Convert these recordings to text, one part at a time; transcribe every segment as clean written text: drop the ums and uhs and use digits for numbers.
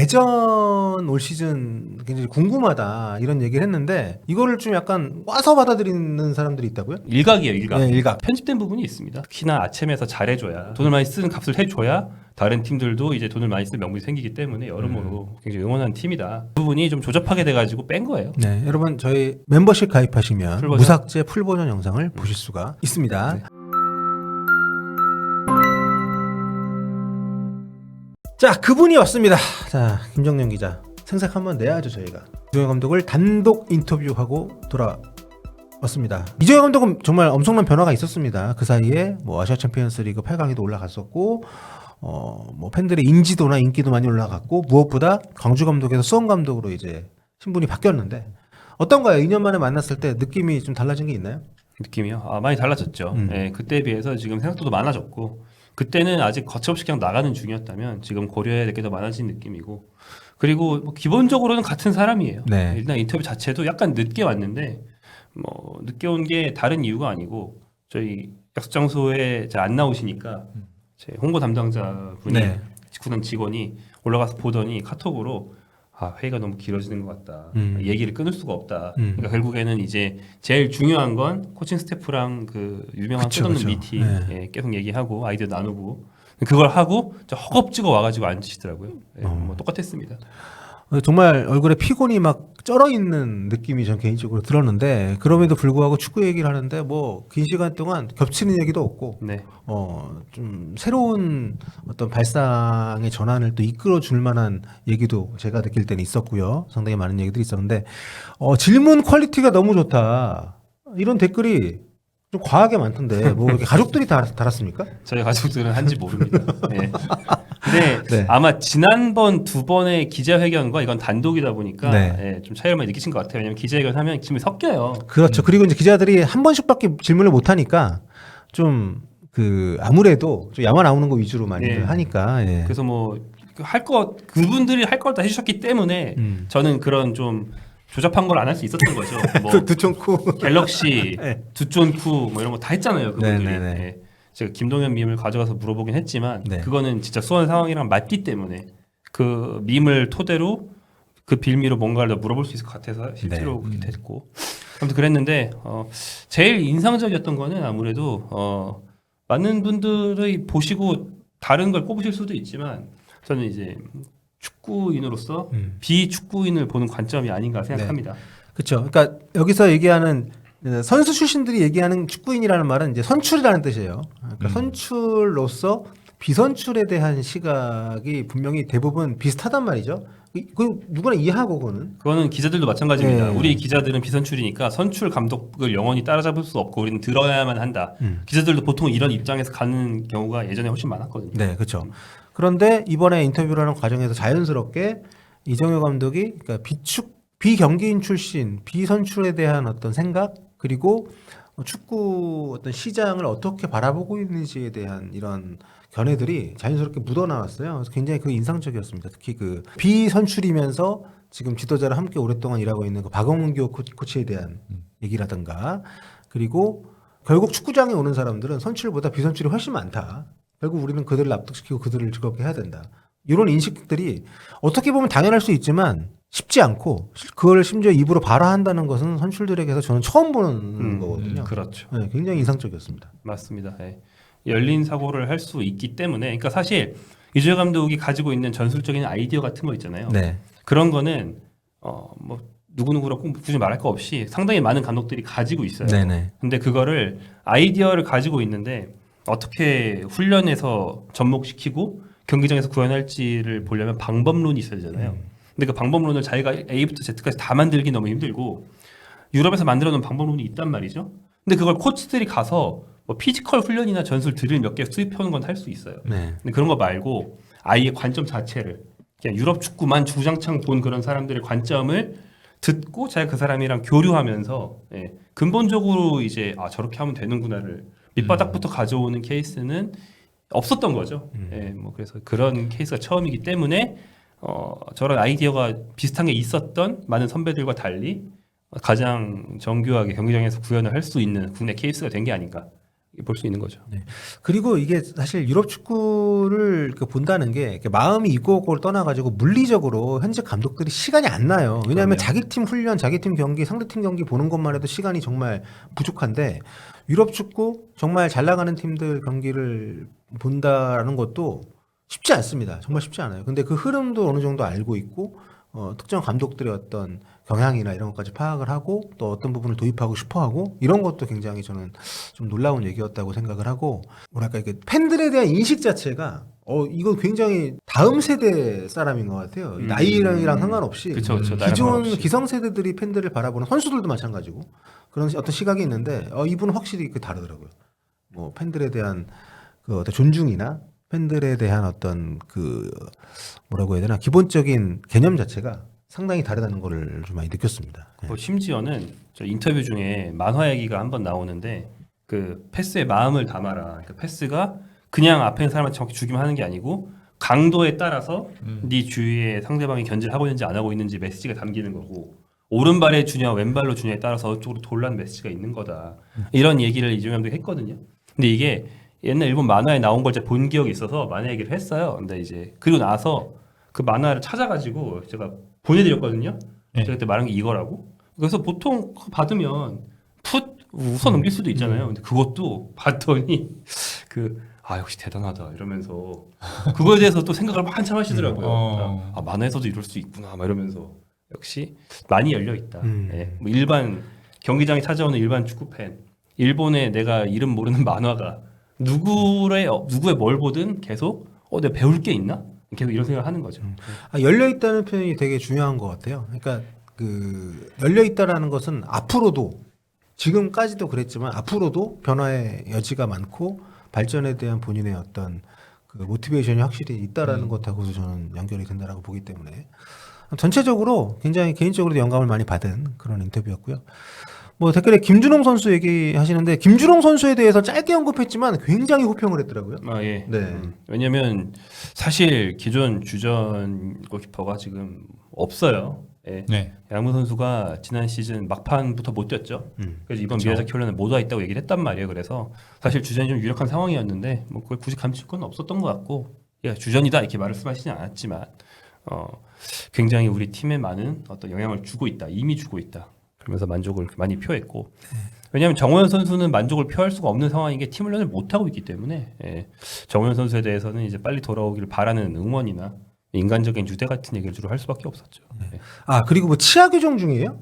대전 올 시즌 굉장히 궁금하다 이런 얘기를 했는데 이거를 좀 약간 와서 받아들이는 사람들이 있다고요? 일각이에요, 일각. 네, 일각. 편집된 부분이 있습니다. 특히나 아챔에서 잘해줘야 돈을 많이 쓰는 값을 해줘야 다른 팀들도 이제 돈을 많이 쓸 명분이 생기기 때문에 여러모로 굉장히 응원하는 팀이다. 그 부분이 좀 조잡하게 돼가지고 뺀 거예요. 네, 여러분 저희 멤버십 가입하시면 풀버전? 무삭제 풀버전 영상을 보실 수가 있습니다. 네. 자, 그분이 왔습니다. 자, 김정년 기자. 생색 한번 내야죠, 저희가. 이정현 감독을 단독 인터뷰하고 돌아왔습니다. 이정현 감독은 정말 엄청난 변화가 있었습니다. 그 사이에 뭐 아시아 챔피언스 리그 8강에도 올라갔었고, 뭐 팬들의 인지도나 인기도 많이 올라갔고, 무엇보다 광주 감독에서 수원 감독으로 이제 신분이 바뀌었는데, 어떤가요? 2년 만에 만났을 때 느낌이 좀 달라진 게 있나요? 느낌이요? 많이 달라졌죠. 예, 그때에 비해서 지금 생각도도 많아졌고 그때는 아직 거침없이 그냥 나가는 중이었다면 지금 고려해야 될 게 더 많아진 느낌이고 그리고 뭐 기본적으로는 같은 사람이에요. 네. 일단 인터뷰 자체도 약간 늦게 왔는데 뭐 늦게 온 게 다른 이유가 아니고 저희 약속 장소에 안 나오시니까 제 홍보 담당자 분이 네. 구단 직원이 올라가서 보더니 카톡으로 회의가 너무 길어지는 것 같다. 얘기를 끊을 수가 없다. 그러니까 결국에는 이제 제일 중요한 건 코칭 스태프랑 그 유명한 끝없는 미팅 예, 계속 얘기하고 아이디어 나누고 그걸 하고 허겁지겁 와가지고 앉으시더라고요. 예, 뭐 똑같았습니다. 정말 얼굴에 피곤이 막 쩔어 있는 느낌이 전 개인적으로 들었는데 그럼에도 불구하고 축구 얘기를 하는데 뭐 긴 시간 동안 겹치는 얘기도 없고 네. 좀 새로운 어떤 발상의 전환을 또 이끌어 줄 만한 얘기도 제가 느낄 때는 있었고요. 상당히 많은 얘기들이 있었는데 질문 퀄리티가 너무 좋다. 이런 댓글이 좀 과하게 많던데 뭐 이렇게 가족들이 다 달았습니까? 저희 가족들은 한지 모릅니다. 예. 근데 네. 아마 지난번 두 번의 기자회견과 이건 단독이다 보니까 네. 예, 좀 차이를 많이 느끼신 것 같아요. 왜냐면 기자회견 하면 질문이 섞여요. 그렇죠. 그리고 이제 기자들이 한 번씩밖에 질문을 못 하니까 좀 아무래도 좀 야만 나오는 거 위주로 많이들 예. 하니까. 예. 그래서 뭐 그분들이 할 걸 다 해주셨기 때문에 저는 그런 좀 조잡한 걸 안 할 수 있었던 거죠. 뭐 두총쿠. 갤럭시, 네. 두쫀쿠 뭐 이런 거 다 했잖아요. 그분들이. 네네네. 예. 제가 김동현 밈을 가져가서 물어보긴 했지만 네. 그거는 진짜 수원 상황이랑 맞기 때문에 그 밈을 토대로 그 빌미로 뭔가를 더 물어볼 수 있을 것 같아서 실제로 그렇게 됐고 아무튼 그랬는데 제일 인상적이었던 거는 아무래도 많은 분들이 보시고 다른 걸 꼽으실 수도 있지만 저는 이제 축구인으로서 비축구인을 보는 관점이 아닌가 생각합니다. 그렇죠. 그러니까 여기서 얘기하는 선수 출신들이 얘기하는 축구인이라는 말은 이제 선출이라는 뜻이에요. 그러니까 선출로서 비선출에 대한 시각이 분명히 대부분 비슷하단 말이죠. 그 누구나 이해하고 그거는 기자들도 마찬가지입니다. 네. 우리 기자들은 비선출이니까 선출 감독을 영원히 따라잡을 수 없고 우리는 들어야만 한다. 기자들도 보통 이런 입장에서 가는 경우가 예전에 훨씬 많았거든요. 네, 그렇죠. 그런데 이번에 인터뷰를 하는 과정에서 자연스럽게 이정효 감독이 그러니까 비경기인 출신, 비선출에 대한 어떤 생각 그리고 축구 어떤 시장을 어떻게 바라보고 있는지에 대한 이런 견해들이 자연스럽게 묻어나왔어요. 그래서 굉장히 그 인상적이었습니다. 특히 그 비선출이면서 지금 지도자를 함께 오랫동안 일하고 있는 그 박원규 코치에 대한 얘기라든가 그리고 결국 축구장에 오는 사람들은 선출보다 비선출이 훨씬 많다. 결국 우리는 그들을 납득시키고 그들을 즐겁게 해야 된다. 이런 인식들이 어떻게 보면 당연할 수 있지만 쉽지 않고 그걸 심지어 입으로 발화한다는 것은 선출들에게서 저는 처음 보는 거거든요. 그렇죠. 네, 굉장히 인상적이었습니다. 맞습니다. 예. 열린 사고를 할 수 있기 때문에 그러니까 사실 이주혜 감독이 가지고 있는 전술적인 아이디어 같은 거 있잖아요. 네. 그런 거는 뭐 누구누구라고 꼭 굳이 말할 거 없이 상당히 많은 감독들이 가지고 있어요. 네네. 근데 그거를 아이디어를 가지고 있는데 어떻게 훈련에서 접목시키고 경기장에서 구현할지를 보려면 방법론이 있어야 되잖아요. 근데 그 방법론을 자기가 A부터 Z까지 다 만들기 너무 힘들고 유럽에서 만들어 놓은 방법론이 있단 말이죠. 근데 그걸 코치들이 가서 뭐 피지컬 훈련이나 전술 드릴 몇 개 수입해오는 건 할 수 있어요. 네. 근데 그런 거 말고 아예 관점 자체를 그냥 유럽 축구만 주장창 본 그런 사람들의 관점을 듣고 자기가 그 사람이랑 교류하면서 예, 근본적으로 이제 저렇게 하면 되는구나를 밑바닥부터 가져오는 케이스는 없었던 거죠. 예, 뭐 그래서 그런 케이스가 처음이기 때문에 저런 아이디어가 비슷한 게 있었던 많은 선배들과 달리 가장 정교하게 경기장에서 구현을 할 수 있는 국내 케이스가 된 게 아닌가 볼 수 있는 거죠. 그리고 이게 사실 유럽 축구를 이렇게 본다는 게 이렇게 마음이 있고 떠나가지고 물리적으로 현재 감독들이 시간이 안 나요. 왜냐하면 그럼요. 자기 팀 훈련, 자기 팀 경기, 상대 팀 경기 보는 것만 해도 시간이 정말 부족한데 유럽 축구 정말 잘 나가는 팀들 경기를 본다라는 것도 쉽지 않습니다. 정말 쉽지 않아요. 근데 그 흐름도 어느 정도 알고 있고 특정 감독들의 어떤 경향이나 이런 것까지 파악을 하고 또 어떤 부분을 도입하고 싶어하고 이런 것도 굉장히 저는 좀 놀라운 얘기였다고 생각을 하고 뭐랄까 이게 팬들에 대한 인식 자체가 이거 굉장히 다음 세대 사람인 것 같아요. 나이랑 상관없이 그쵸, 나이랑 기존 상관없이. 기성세대들이 팬들을 바라보는 선수들도 마찬가지고 그런 어떤 시각이 있는데 이분은 확실히 그 다르더라고요. 뭐 팬들에 대한 그 어떤 존중이나 팬들에 대한 어떤 그 뭐라고 해야 되나 기본적인 개념 자체가 상당히 다르다는 거를 좀 많이 느꼈습니다. 예. 심지어는 저 인터뷰 중에 만화 얘기가 한번 나오는데 그 패스의 마음을 담아라. 그러니까 패스가 그냥 앞에 있는 사람을 정확히 주기만 하는 게 아니고 강도에 따라서 네 주위에 상대방이 견제를 하고 있는지 안 하고 있는지 메시지가 담기는 거고 오른발에 주냐 왼발로 주냐에 따라서 어쪽으로 돌라는 메시지가 있는 거다. 이런 얘기를 이종현 감독이 했거든요. 근데 이게 옛날 일본 만화에 나온 걸 제가 본 기억이 있어서 만화 얘기를 했어요. 근데 이제 그리고 나서 그 만화를 찾아가지고 제가 보내드렸거든요. 네. 제가 그때 말한 게 이거라고. 그래서 보통 그거 받으면 풋 웃어 넘길 수도 있잖아요. 근데 그것도 봤더니 역시 대단하다 이러면서 그거에 대해서 또 생각을 한참 하시더라고요. 만화에서도 이럴 수 있구나 막 이러면서 역시 많이 열려 있다. 예. 뭐 일반 경기장에 찾아오는 일반 축구 팬, 일본에 내가 이름 모르는 만화가 누구의 뭘 보든 계속 내가 배울 게 있나? 계속 이런 생각을 하는 거죠. 열려 있다는 표현이 되게 중요한 것 같아요. 그러니까 그 열려 있다라는 것은 앞으로도 지금까지도 그랬지만 앞으로도 변화의 여지가 많고 발전에 대한 본인의 어떤 그 모티베이션이 확실히 있다라는 것하고도 저는 연결이 된다라고 보기 때문에 전체적으로 굉장히 개인적으로도 영감을 많이 받은 그런 인터뷰였고요. 뭐 댓글에 김준홍 선수 얘기하시는데 김준홍 선수에 대해서 짧게 언급했지만 굉장히 호평을 했더라고요. 예. 네. 왜냐면 사실 기존 주전 골키퍼가 지금 없어요. 예. 네. 양무 선수가 지난 시즌 막판부터 못 뛰었죠. 그래서 이번 미야자키 훈련에 못 와 있다고 얘기를 했단 말이에요. 그래서 사실 주전이 좀 유력한 상황이었는데 뭐 그걸 굳이 감출 건 없었던 것 같고 주전이다 이렇게 말씀하시진 않았지만 굉장히 우리 팀에 많은 어떤 영향을 주고 있다. 이미 주고 있다. 그러면서 만족을 많이 표했고 왜냐하면 정호연 선수는 만족을 표할 수가 없는 상황인 게 팀 훈련을 못 하고 있기 때문에 정호연 선수에 대해서는 이제 빨리 돌아오기를 바라는 응원이나 인간적인 유대 같은 얘기를 주로 할 수밖에 없었죠. 그리고 뭐 치아 교정 중이에요?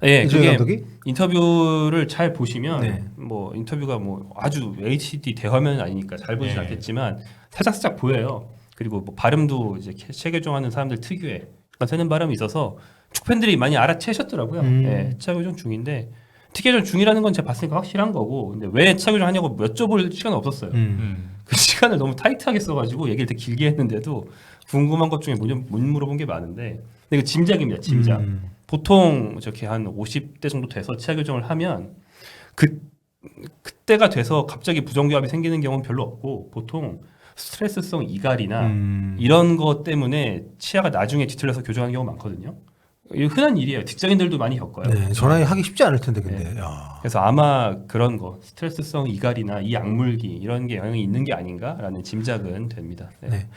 예, 이종현 그게 감독이? 인터뷰를 잘 보시면 네. 뭐 인터뷰가 뭐 아주 HD 대화면은 아니니까 잘 보진 네. 않겠지만 살짝 보여요. 그리고 뭐 발음도 이제 체교정하는 사람들 특유의 새는 발음이 있어서 축팬들이 많이 알아채셨더라고요. 예, 치아 교정 중인데 티켓전 중이라는 건 제가 봤으니까 확실한 거고 근데 왜 치아 교정 하냐고 여쭤볼 시간은 없었어요. 그 시간을 너무 타이트하게 써가지고 얘기를 되게 길게 했는데도 궁금한 것 중에 못 물어본 게 많은데 근데 이거 짐작입니다. 짐작. 보통 저렇게 한 50대 정도 돼서 치아 교정을 하면 그때가 돼서 갑자기 부정교합이 생기는 경우는 별로 없고 보통 스트레스성 이갈이나 이런 것 때문에 치아가 나중에 뒤틀려서 교정하는 경우가 많거든요. 이거 흔한 일이에요. 직장인들도 많이 겪어요. 네, 전화에 하기 쉽지 않을 텐데 근데. 야. 그래서 아마 그런 거 스트레스성 이갈이나 이 악물기 이런 게 영향이 있는 게 아닌가라는 짐작은 됩니다. 네.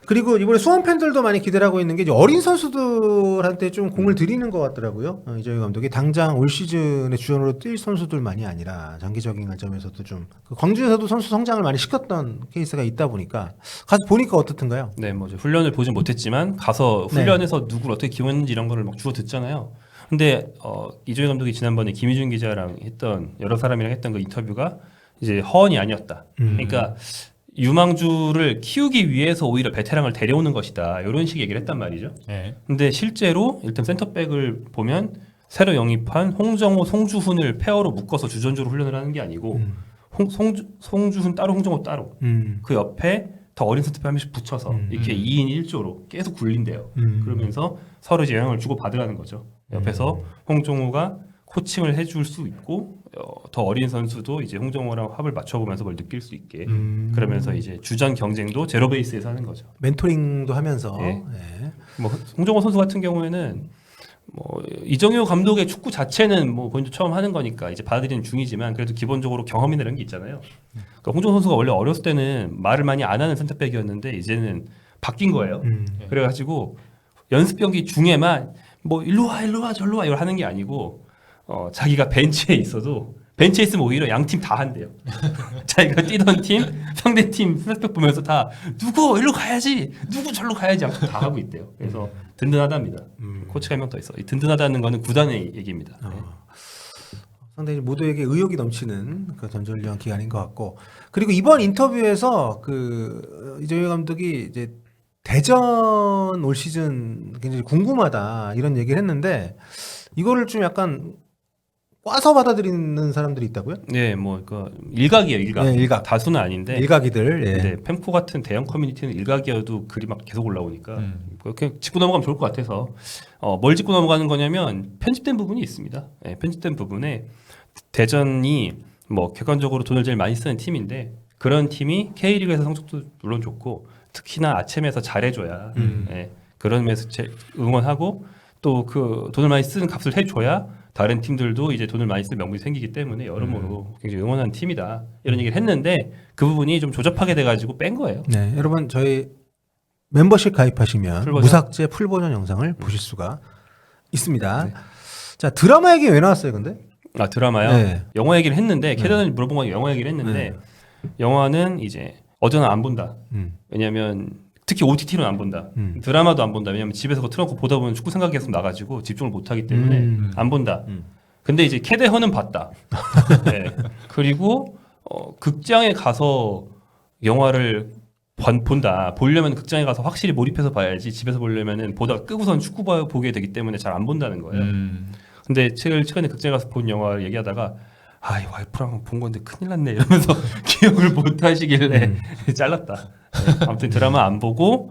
그리고 이번에 수원 팬들도 많이 기대를 하고 있는 게 이제 어린 선수들한테 좀 공을 들이는 것 같더라고요. 이정현 감독이 당장 올 시즌에 주전으로 뛸 선수들만이 아니라 장기적인 관점에서도 좀 광주에서도 선수 성장을 많이 시켰던 케이스가 있다 보니까 가서 보니까 어떻든가요? 네, 뭐 훈련을 보진 못했지만 가서 훈련에서 누구를 어떻게 기용했는지 이런 거를 막 주워 듣잖아요. 근데 이종현 감독이 지난번에 김희준 기자랑 했던 여러 사람이랑 했던 그 인터뷰가 이제 허언이 아니었다. 그러니까 유망주를 키우기 위해서 오히려 베테랑을 데려오는 것이다. 이런 식 얘기를 했단 말이죠. 네. 근데 실제로 일단 센터백을 보면 새로 영입한 홍정호, 송주훈을 페어로 묶어서 주전주로 훈련을 하는 게 아니고 송주훈 따로 홍정호 따로 그 옆에 더 어린 센터백 한 명씩 붙여서 이렇게 2인 1조로 계속 굴린대요. 그러면서 서로 이제 영향을 주고 받으라는 거죠. 옆에서 홍정호가 코칭을 해줄 수 있고 더 어린 선수도 이제 홍정호랑 합을 맞춰보면서 그걸 느낄 수 있게 그러면서 이제 주전 경쟁도 제로 베이스에서 하는 거죠. 멘토링도 하면서. 네. 네. 뭐 홍정호 선수 같은 경우에는 뭐 이정효 감독의 축구 자체는 뭐 본인도 처음 하는 거니까 이제 받아들이는 중이지만 그래도 기본적으로 경험이나 이런 게 있잖아요. 그러니까 홍정호 선수가 원래 어렸을 때는 말을 많이 안 하는 센터백이었는데 이제는 바뀐 거예요. 그래가지고 연습 경기 중에만 뭐 일로 와 절로 와 이걸 하는 게 아니고 자기가 벤치에 있어도 벤치에 있으면 오히려 양 팀 다 한대요. 자기가 뛰던 팀 상대 팀 플랫백 보면서 다 누구 일로 가야지 누구 절로 가야지 하면서 다 하고 있대요. 그래서 든든하답니다. 코치가 한 명 더 있어. 이 든든하다는 거는 구단의 얘기입니다. 네. 상당히 모두에게 의욕이 넘치는 그 전전리한 기간인 것 같고 그리고 이번 인터뷰에서 그 이정효 감독이 이제 대전 올 시즌 굉장히 궁금하다 이런 얘기를 했는데 이거를 좀 약간 꽈서 받아들이는 사람들이 있다고요? 네, 뭐 그 일각이에요, 일각. 네, 일각. 다수는 아닌데. 일각이들. 예. 네, 펜코 같은 대형 커뮤니티는 일각이어도 글이 막 계속 올라오니까 그냥 짚고 넘어가면 좋을 것 같아서 뭘 짚고 넘어가는 거냐면 편집된 부분이 있습니다. 네, 편집된 부분에 대전이 뭐 객관적으로 돈을 제일 많이 쓰는 팀인데 그런 팀이 K리그에서 성적도 물론 좋고 특히나 아침에서 잘해줘야 예, 그런 면에서 응원하고 또 그 돈을 많이 쓰는 값을 해줘야 다른 팀들도 이제 돈을 많이 쓸 명분이 생기기 때문에 여러모로 굉장히 응원하는 팀이다 이런 얘기를 했는데 그 부분이 좀 조잡하게 돼가지고 뺀 거예요. 네, 여러분 저희 멤버십 가입하시면 풀버전? 무삭제 풀버전 영상을 보실 수가 있습니다. 네. 자 드라마 얘기 왜 나왔어요, 근데? 아 드라마요? 네. 영화 얘기를 했는데 캐더는 물어본 건 영화 얘기를 했는데 영화는 이제 어제는 안 본다. 왜냐하면 특히 OTT로는 안 본다. 드라마도 안 본다. 왜냐하면 집에서 그거 틀어놓고 보다 보면 축구 생각이 계속 나가지고 집중을 못하기 때문에 안 본다. 근데 이제 캐대헌은 봤다. 네. 그리고 극장에 가서 영화를 본다. 보려면 극장에 가서 확실히 몰입해서 봐야지. 집에서 보려면은 보다가 끄고선 축구 보게 되기 때문에 잘 안 본다는 거예요. 근데 최근에 극장에 가서 본 영화를 얘기하다가 이 와이프랑 본 건데 큰일 났네 이러면서 기억을 못 하시길래 잘랐다. 네, 아무튼 드라마 안 보고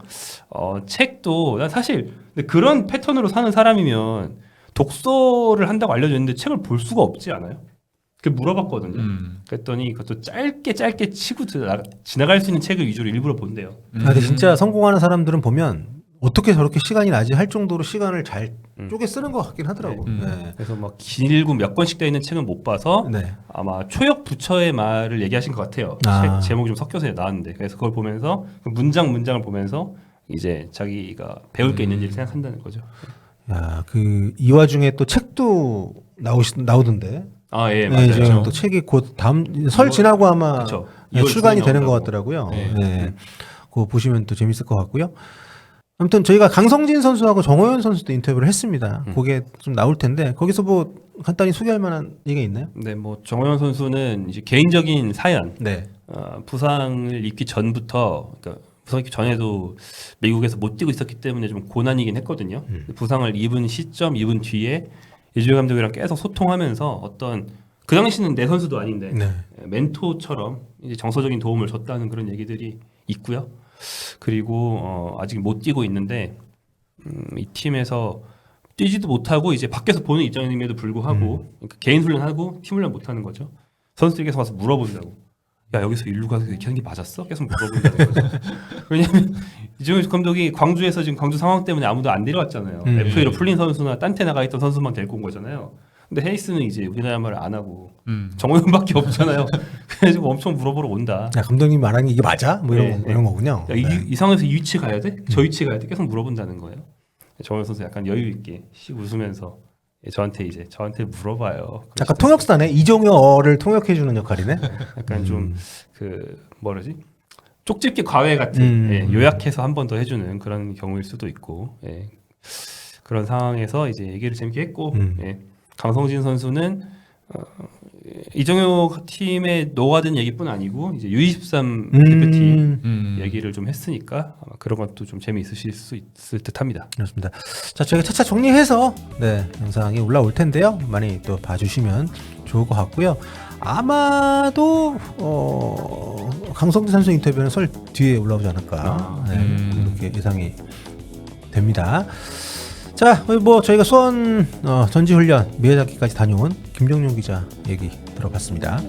책도 난 사실 근데 그런 패턴으로 사는 사람이면 독서를 한다고 알려줬는데 책을 볼 수가 없지 않아요? 그 물어봤거든요. 그랬더니 그것도 짧게 치고 지나갈 수 있는 책을 위주로 일부러 본대요. 근데 진짜 성공하는 사람들은 보면 어떻게 저렇게 시간이 나지 할 정도로 시간을 잘 쪼개 쓰는 것 같긴 하더라고. 네. 그래서 막 길고 몇 권씩 되어 있는 책은 못 봐서 네. 아마 초역 부처의 말을 얘기하신 것 같아요. 책 제목이 좀 섞여서 나왔는데 그래서 그걸 보면서 문장을 보면서 이제 자기가 배울 게 있는지를 생각한다는 거죠. 야, 이 와중에 또 책도 나오던데. 아, 예, 네, 맞아요. 이제 또 책이 곧 설 지나고 아마 그쵸. 네, 2월 출간이 되는 것 나온다고. 같더라고요. 네. 네. 그거 보시면 또 재밌을 것 같고요. 아무튼 저희가 강성진 선수하고 정호연 선수도 인터뷰를 했습니다. 그게 좀 나올 텐데 거기서 뭐 간단히 소개할 만한 얘기가 있나요? 네, 뭐 정호연 선수는 이제 개인적인 사연, 네. 부상을 입기 전부터, 그러니까 부상 입기 전에도 미국에서 못 뛰고 있었기 때문에 좀 고난이긴 했거든요. 부상을 입은 시점, 입은 뒤에 이주혜 감독이랑 계속 소통하면서 어떤 그 당시는 내 선수도 아닌데 네. 멘토처럼 이제 정서적인 도움을 줬다는 그런 얘기들이 있고요. 그리고 아직 못 뛰고 있는데 이 팀에서 뛰지도 못하고 이제 밖에서 보는 입장임에도 불구하고 그러니까 개인 훈련하고 팀 훈련 못하는 거죠. 선수들께서 와서 물어본다고. 야 여기서 일루 가서 이렇게 하는 게 맞았어? 계속 물어본다는 거죠. 왜냐하면 이정효 감독이 광주에서 지금 광주 상황 때문에 아무도 안 내려왔잖아요. FA로 풀린 선수나 딴 데 나가 있던 선수만 데리고 온 거잖아요. 근데 헤이스는 이제 우리나라 말을 안 하고 정호연밖에 없잖아요. 그래가지고 엄청 물어보러 온다. 야, 감독님 말하는 게 이게 맞아? 뭐 이런, 네, 이런 거군요. 야, 이 상황에서 이 위치 가야 돼? 저 위치 가야 돼? 계속 물어본다는 거예요. 정호연 선수 약간 여유 있게 씩 웃으면서 저한테 물어봐요. 약간 통역사네. 이종효어를 통역해주는 역할이네. 약간 좀 그 뭐라지? 쪽집게 과외 같은 예, 요약해서 한 번 더 해주는 그런 경우일 수도 있고 예, 그런 상황에서 이제 얘기를 재밌게 했고 예, 강성진 선수는 이정효 팀의 노가든 얘기뿐 아니고 이제 U23 대표팀 얘기를 좀 했으니까 아마 그런 것도 좀 재미있으실 수 있을 듯합니다. 그렇습니다. 자, 저희가 차차 정리해서 네, 영상이 올라올 텐데요. 많이 또 봐주시면 좋을 것 같고요. 아마도 강성진 선수 인터뷰는 설 뒤에 올라오지 않을까 이렇게 예상이 됩니다. 자, 뭐 저희가 수원 전지훈련 미야자키까지 다녀온 김정용 기자 얘기 들어봤습니다.